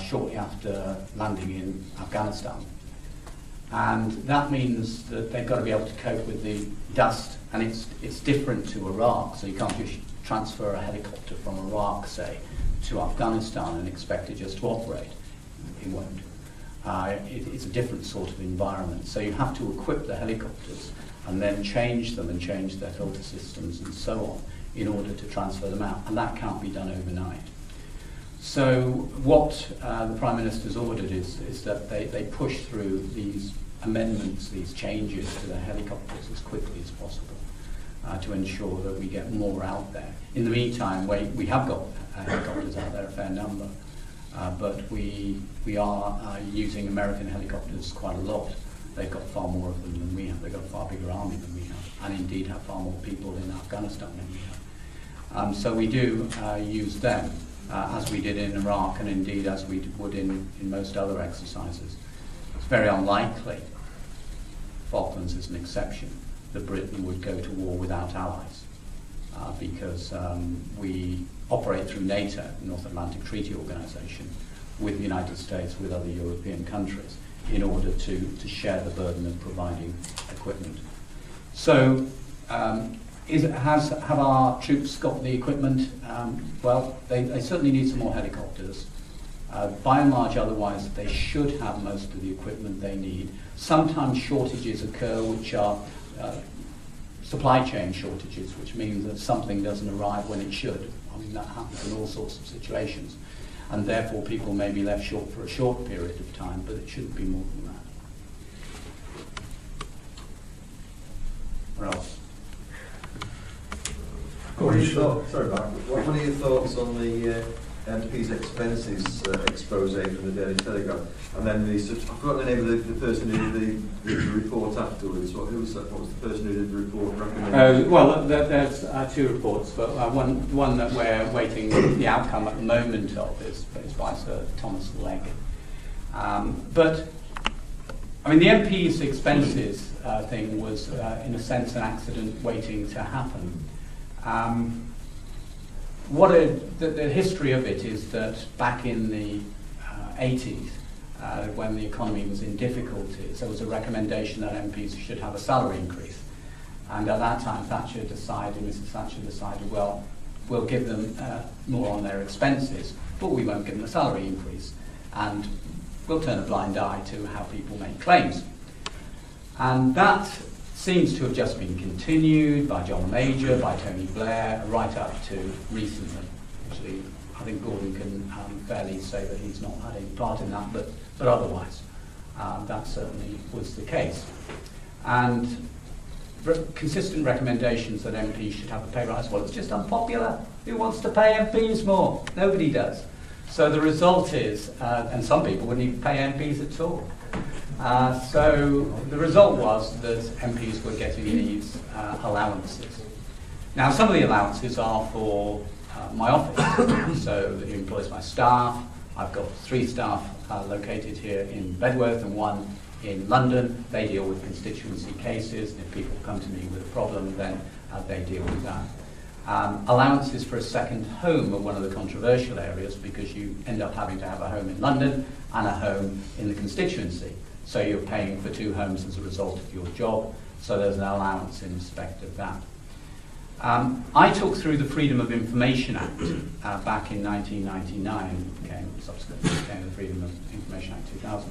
shortly after landing in Afghanistan. And that means that they've got to be able to cope with the dust, and it's different to Iraq, so you can't just transfer a helicopter from Iraq, say, to Afghanistan and expect it just to operate. It won't. It's a different sort of environment. So you have to equip the helicopters and then change them and change their filter systems and so on in order to transfer them out. And that can't be done overnight. So what the Prime Minister's ordered is that they push through these amendments, these changes to the helicopters as quickly as possible to ensure that we get more out there. In the meantime, we have got helicopters out there, a fair number. But we are using American helicopters quite a lot. They've got far more of them than we have. They've got a far bigger army than we have, and indeed have far more people in Afghanistan than we have. So we do use them, as we did in Iraq, and indeed as we would in most other exercises. It's very unlikely, Falklands is an exception, that Britain would go to war without allies, because we operate through NATO, the North Atlantic Treaty Organization, with the United States, with other European countries, in order to share the burden of providing equipment. So, have our troops got the equipment? Well, they certainly need some more helicopters. By and large, otherwise, they should have most of the equipment they need. Sometimes shortages occur, which are supply chain shortages, which means that something doesn't arrive when it should. I mean, that happens in all sorts of situations. And therefore, people may be left short for a short period of time, but it shouldn't be more than that. What else? What are your thoughts, sorry, Mark, what are your thoughts on the MP's expenses expose from the Daily Telegraph? And then I've forgotten the name of the person who did the report afterwards. What was the person who did the report recommending? Well, there's two reports, but one that we're waiting the outcome at the moment of is by Sir Thomas Legge. But, I mean, the MP's expenses thing was, in a sense, an accident waiting to happen. The history of it is that back in the 80s, when the economy was in difficulties, there was a recommendation that MPs should have a salary increase. And at that time, Mrs. Thatcher decided, well, we'll give them more on their expenses, but we won't give them a salary increase. And we'll turn a blind eye to how people make claims. And that seems to have just been continued by John Major, by Tony Blair, right up to recently. Actually, I think Gordon can fairly say that he's not had any part in that, but otherwise, that certainly was the case. And consistent recommendations that MPs should have a pay rise. Well, it's just unpopular. Who wants to pay MPs more? Nobody does. So the result is, and some people wouldn't even pay MPs at all. So the result was that MPs were getting these allowances. Now, some of the allowances are for my office, so that employs my staff. I've got 3 staff located here in Bedworth and 1 in London. They deal with constituency cases. If people come to me with a problem, then they deal with that. Allowances for a second home are one of the controversial areas, because you end up having to have a home in London and a home in the constituency. So you're paying for 2 homes as a result of your job. So there's an allowance in respect of that. I took through the Freedom of Information Act back in 1999, and subsequently became the Freedom of Information Act 2000,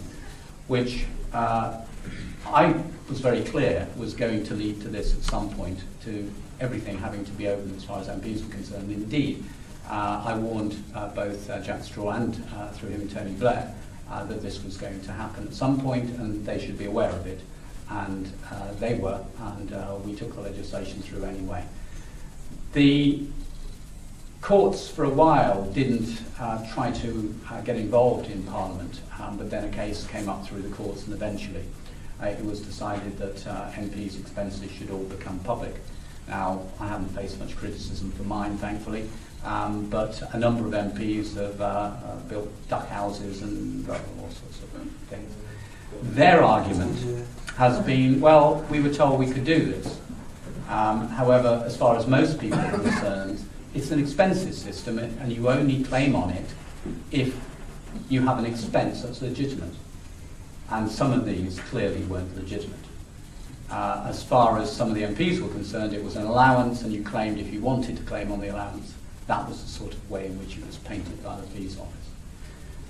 which I was very clear was going to lead to this at some point, to everything having to be open as far as MPs were concerned. Indeed, I warned both Jack Straw and through him Tony Blair that this was going to happen at some point, and they should be aware of it. And they were, and we took the legislation through anyway. The courts for a while didn't try to get involved in Parliament, but then a case came up through the courts, and eventually it was decided that MPs' expenses should all become public. Now, I haven't faced much criticism for mine, thankfully, but a number of MPs have built duck houses and all sorts of things. Their argument has been, well, we were told we could do this. However, as far as most people are concerned, it's an expenses system, and you only claim on it if you have an expense that's legitimate. And some of these clearly weren't legitimate. As far as some of the MPs were concerned, it was an allowance, and you claimed if you wanted to claim on the allowance. That was the sort of way in which it was painted by the Peace Office.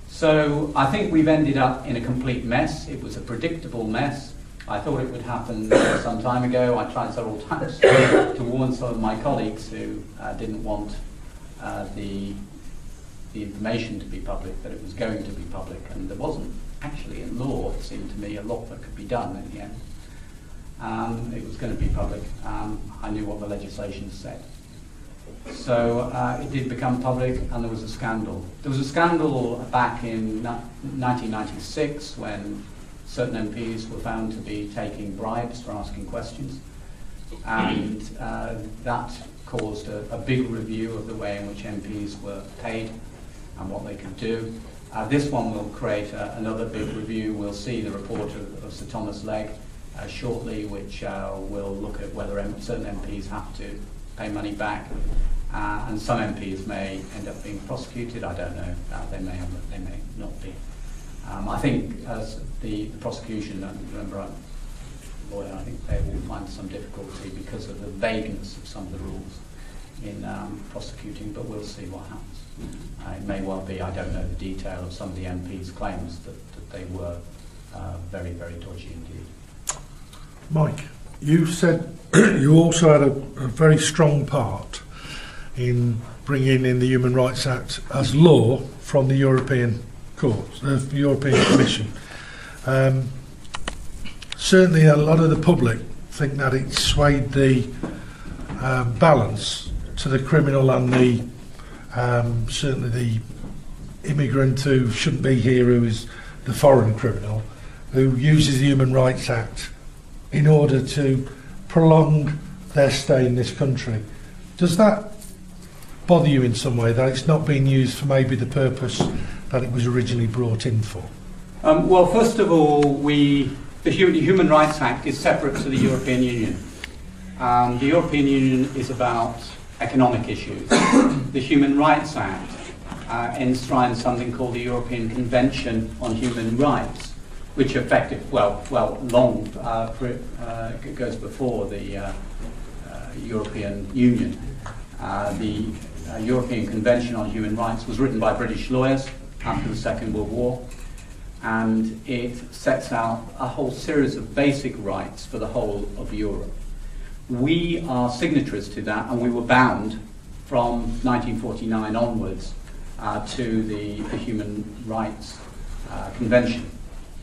So I think we've ended up in a complete mess. It was a predictable mess. I thought it would happen some time ago. I tried several times to warn some of my colleagues who didn't want the information to be public, that it was going to be public, and there wasn't actually in law, it seemed to me, a lot that could be done in the end. It was going to be public. I knew what the legislation said. So it did become public, and there was a scandal. There was a scandal back in 1996 when certain MPs were found to be taking bribes for asking questions, and that caused a big review of the way in which MPs were paid and what they could do. This one will create another big review. We'll see the report of Sir Thomas Legge shortly, which will look at whether certain MPs have to pay money back, and some MPs may end up being prosecuted. I don't know. They may not be. I think as the prosecution, remember I'm a lawyer, I think they will find some difficulty because of the vagueness of some of the rules in prosecuting, but we'll see what happens. It may well be, I don't know the detail of some of the MPs' claims, that they were very, very dodgy indeed. Mike, you said you also had a very strong part in bringing in the Human Rights Act as law from the European Court, the European Commission. Certainly a lot of the public think that it swayed the balance to the criminal and the certainly the immigrant who shouldn't be here, who is the foreign criminal, who uses the Human Rights Act in order to prolong their stay in this country. Does that bother you in some way, that it's not being used for maybe the purpose that it was originally brought in for? Well, first of all, the Human Rights Act is separate to the European Union. The European Union is about economic issues. The Human Rights Act enshrines something called the European Convention on Human Rights, which goes before the European Union. The European Convention on Human Rights was written by British lawyers after the Second World War, and it sets out a whole series of basic rights for the whole of Europe. We are signatories to that, and we were bound from 1949 onwards to the Human Rights Convention,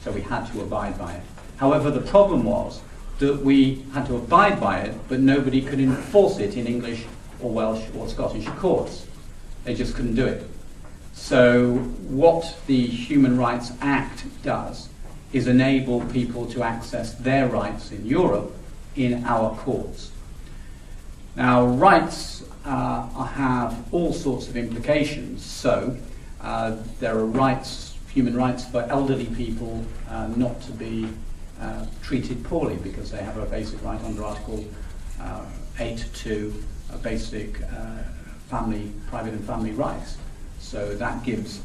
so we had to abide by it. However, the problem was that we had to abide by it, but nobody could enforce it in English or Welsh or Scottish courts. They just couldn't do it. So what the Human Rights Act does is enable people to access their rights in Europe in our courts. Now, rights have all sorts of implications. So there are rights, human rights for elderly people not to be treated poorly because they have a basic right under Article 8 to basic private and family rights. So that gives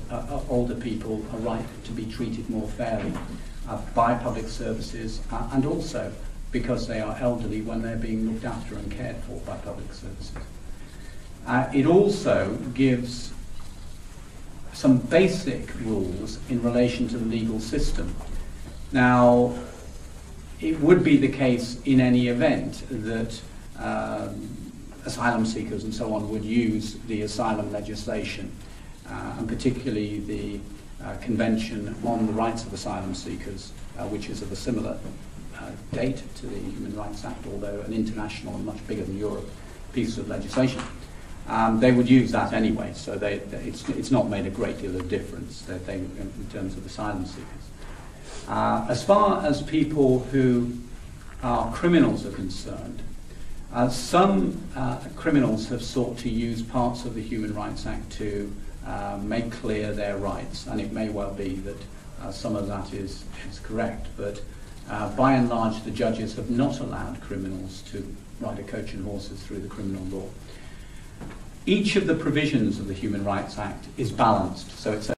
older people a right to be treated more fairly by public services, and also because they are elderly when they're being looked after and cared for by public services. It also gives some basic rules in relation to the legal system. Now, it would be the case in any event that asylum seekers and so on would use the asylum legislation, and particularly the Convention on the Rights of Asylum Seekers, which is of a similar date to the Human Rights Act, although an international and much bigger than Europe piece of legislation. They would use that anyway, so it's not made a great deal of difference in terms of asylum seekers. As far as people who are criminals are concerned, some criminals have sought to use parts of the Human Rights Act to make clear their rights, and it may well be that some of that is correct, but by and large the judges have not allowed criminals to ride a coach and horses through the criminal law. Each of the provisions of the Human Rights Act is balanced, so it's